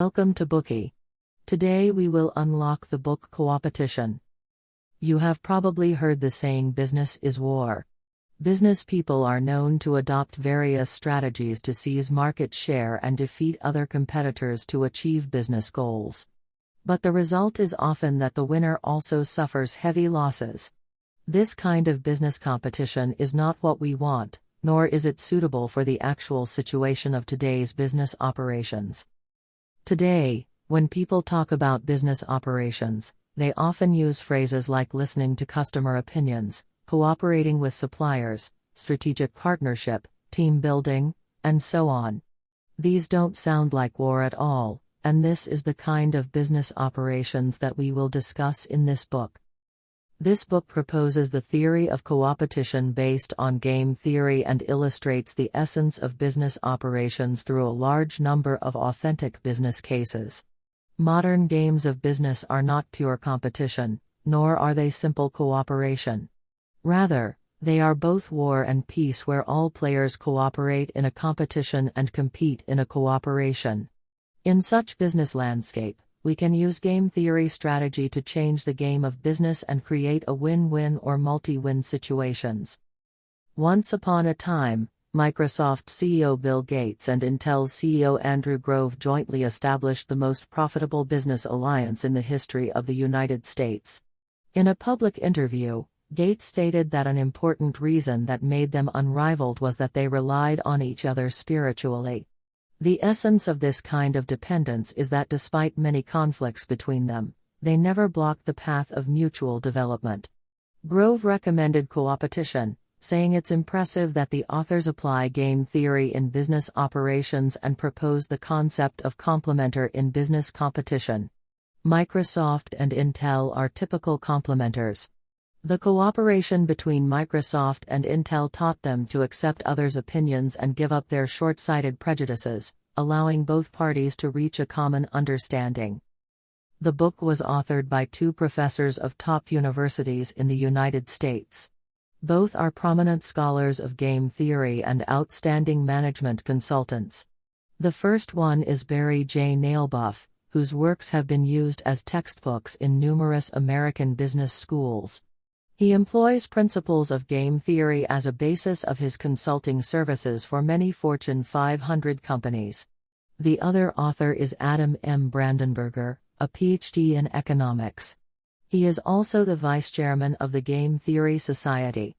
Welcome to Bookie. Today we will unlock the book Co-opetition. You have probably heard the saying business is war. Business people are known to adopt various strategies to seize market share and defeat other competitors to achieve business goals. But the result is often that the winner also suffers heavy losses. This kind of business competition is not what we want, nor is it suitable for the actual situation of today's business operations. Today, when people talk about business operations, they often use phrases like listening to customer opinions, cooperating with suppliers, strategic partnership, team building, and so on. These don't sound like war at all, and this is the kind of business operations that we will discuss in this book. This book proposes the theory of co-opetition based on game theory and illustrates the essence of business operations through a large number of authentic business cases. Modern games of business are not pure competition, nor are they simple cooperation. Rather, they are both war and peace where all players cooperate in a competition and compete in a cooperation. In such business landscape, we can use game theory strategy to change the game of business and create a win-win or multi-win situations. Once upon a time, Microsoft CEO Bill Gates and Intel's CEO Andrew Grove jointly established the most profitable business alliance in the history of the United States. In a public interview, Gates stated that an important reason that made them unrivaled was that they relied on each other spiritually. The essence of this kind of dependence is that despite many conflicts between them, they never blocked the path of mutual development. Grove recommended co-opetition, saying it's impressive that the authors apply game theory in business operations and propose the concept of complementer in business competition. Microsoft and Intel are typical complementers. The cooperation between Microsoft and Intel taught them to accept others' opinions and give up their short-sighted prejudices, allowing both parties to reach a common understanding. The book was authored by two professors of top universities in the United States. Both are prominent scholars of game theory and outstanding management consultants. The first one is Barry J. Nalebuff, whose works have been used as textbooks in numerous American business schools. He employs principles of game theory as a basis of his consulting services for many Fortune 500 companies. The other author is Adam M. Brandenburger, a Ph.D. in economics. He is also the vice chairman of the Game Theory Society.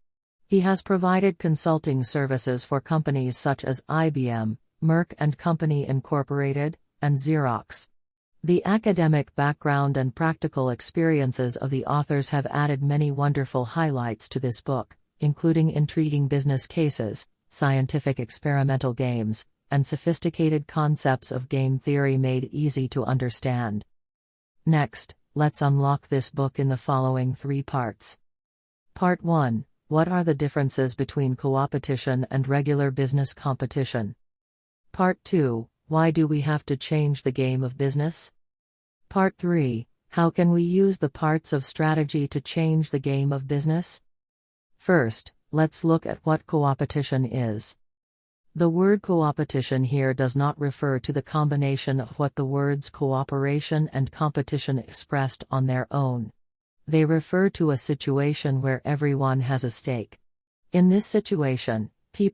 He has provided consulting services for companies such as IBM, Merck Co. Incorporated, and Xerox. The academic background and practical experiences of the authors have added many wonderful highlights to this book, including intriguing business cases, scientific experimental games, and sophisticated concepts of game theory made easy to understand. Next, let's unlock this book in the following 3 parts. Part 1. What are the differences between co-opetition and regular business competition? Part 2. Why do we have to change the game of business? Part 3. How can we use the parts of strategy to change the game of business? First, let's look at what co-opetition is. The word co-opetition here does not refer to the combination of what the words cooperation and competition expressed on their own. They refer to a situation where everyone has a stake. In this situation,